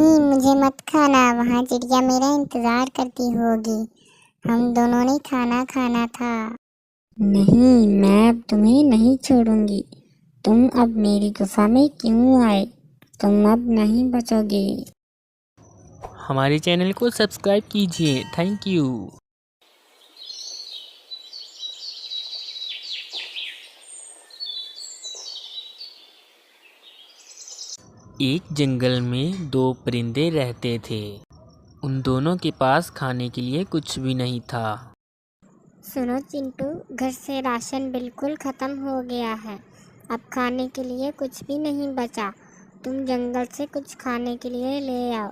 नहीं, मुझे मत खाना, वहाँ चिड़िया मेरा इंतजार करती होगी। हम दोनों ने खाना खाना था। नहीं, मैं अब तुम्हें नहीं छोड़ूंगी। तुम अब मेरी गुफा में क्यों आए? तुम अब नहीं बचोगे। हमारे चैनल को सब्सक्राइब कीजिए। Thank you. एक जंगल में दो परिंदे रहते थे। उन दोनों के पास खाने के लिए कुछ भी नहीं था। सुनो चिंटू, घर से राशन बिल्कुल ख़त्म हो गया है। अब खाने के लिए कुछ भी नहीं बचा। तुम जंगल से कुछ खाने के लिए ले आओ।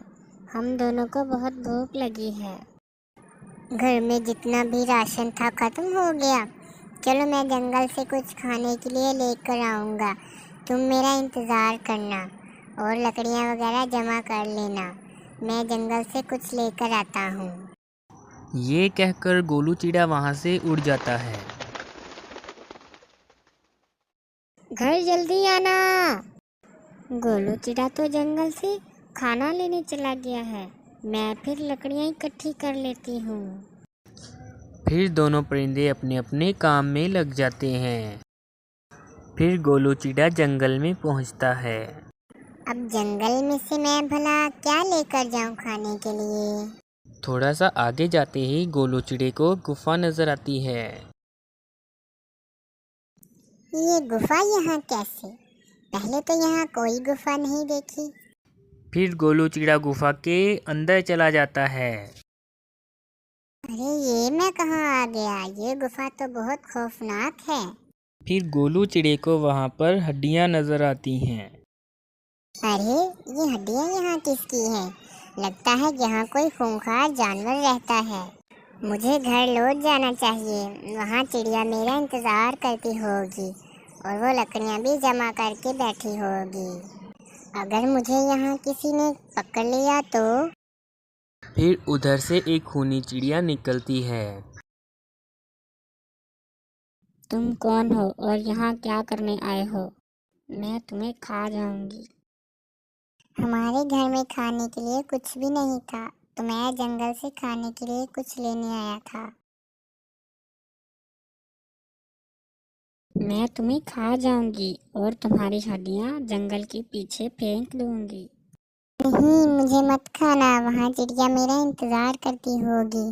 हम दोनों को बहुत भूख लगी है। घर में जितना भी राशन था ख़त्म हो गया। चलो, मैं जंगल से कुछ खाने के लिए लेकर आऊँगा। तुम मेरा इंतज़ार करना और लकड़ियाँ वगैरह जमा कर लेना। मैं जंगल से कुछ लेकर आता हूँ। ये कहकर गोलू चिड़ा वहाँ से उड़ जाता है। घर जल्दी आना। गोलू चिड़ा तो जंगल से खाना लेने चला गया है। मैं फिर लकड़ियाँ इकट्ठी कर लेती हूँ। फिर दोनों परिंदे अपने अपने काम में लग जाते हैं। फिर गोलू चिड़ा जंगल में पहुँचता है। अब जंगल में से मैं भला क्या लेकर जाऊँ खाने के लिए? थोड़ा सा आगे जाते ही गोलू चिड़े को गुफा नजर आती है। ये गुफा यहाँ कैसे? पहले तो यहाँ कोई गुफा नहीं देखी। फिर गोलू चिड़ा गुफा के अंदर चला जाता है। अरे, ये मैं कहाँ आ गया? ये गुफा तो बहुत खौफनाक है। फिर गोलू चिड़े को वहाँ पर हड्डियाँ नजर आती हैं। अरे, ये हड्डियाँ यहाँ किसकी हैं? लगता है यहाँ कोई खूंखार जानवर रहता है। मुझे घर लौट जाना चाहिए। वहाँ चिड़िया मेरा इंतज़ार करती होगी और वो लकड़ियाँ भी जमा करके बैठी होगी। अगर मुझे यहाँ किसी ने पकड़ लिया तो? फिर उधर से एक खूनी चिड़िया निकलती है। तुम कौन हो और यहाँ क्या करने आए हो? मैं तुम्हें खा जाऊंगी। हमारे घर में खाने के लिए कुछ भी नहीं था, तो मैं जंगल से खाने के लिए कुछ लेने आया था। मैं तुम्हें खा जाऊंगी और तुम्हारी हड्डियाँ जंगल के पीछे फेंक दूंगी। नहीं, मुझे मत खाना, वहाँ चिड़िया मेरा इंतज़ार करती होगी।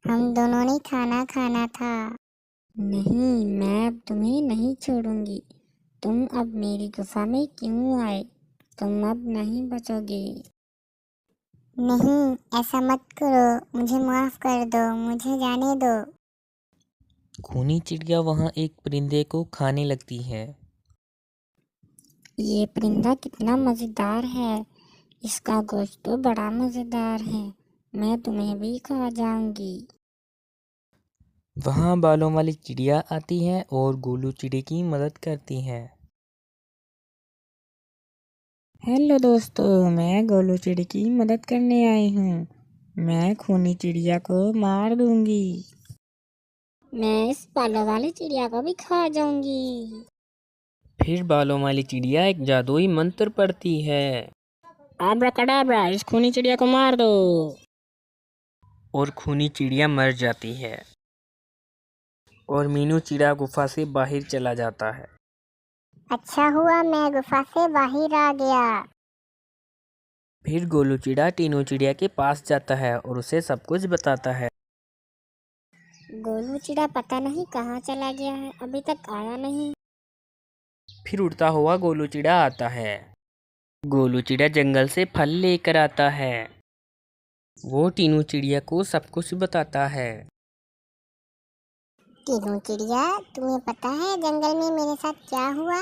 हम दोनों ने खाना खाना था। नहीं, मैं अब तुम्हें नहीं छोड़ूंगी। तुम अब मेरी गुफा में क्यों आए? तुम अब नहीं बचोगे। नहीं, ऐसा मत करो, मुझे माफ़ कर दो, मुझे जाने दो। खूनी चिड़िया वहाँ एक परिंदे को खाने लगती है। ये परिंदा कितना मज़ेदार है। इसका गोश्त तो बड़ा मज़ेदार है। मैं तुम्हें भी खा जाऊंगी। वहाँ बालों वाली चिड़िया आती है और गोलू चिड़े की मदद करती है। हेलो दोस्तों, मैं गोलू चिड़े की मदद करने आई हूँ। मैं खूनी चिड़िया को मार दूंगी। मैं इस बालों वाली चिड़िया को भी खा जाऊंगी। फिर बालों वाली चिड़िया एक जादुई मंत्र पढ़ती है। आब्राकडाब्रा, इस खूनी चिड़िया को मार दो। और खूनी चिड़िया मर जाती है और मीनू चिड़ा गुफा से बाहर चला जाता है। अच्छा हुआ मैं गुफा से बाहर आ गया। फिर गोलू चिड़ा टीनू चिड़िया के पास जाता है और उसे सब कुछ बताता है। गोलू चिड़ा पता नहीं कहाँ चला गया है, अभी तक आया नहीं। फिर उड़ता हुआ गोलू चिड़ा आता है। गोलू चिड़ा जंगल से फल लेकर आता है। वो टीनू चिड़िया को सब कुछ बताता है। टीनू चिड़िया, तुम्हें पता है जंगल में मेरे साथ क्या हुआ?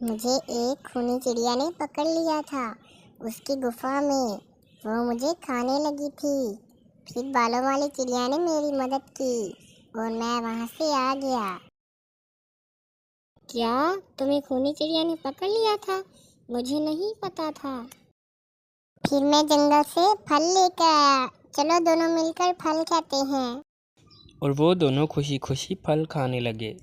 मुझे एक खूनी चिड़िया ने पकड़ लिया था उसकी गुफा में। वो मुझे खाने लगी थी। फिर बालों वाली चिड़िया ने मेरी मदद की और मैं वहाँ से आ गया। क्या तुम्हें खूनी चिड़िया ने पकड़ लिया था? मुझे नहीं पता था। फिर मैं जंगल से फल लेकर आया। चलो दोनों मिलकर फल खाते हैं। और वो दोनों खुशी खुशी फल खाने लगे।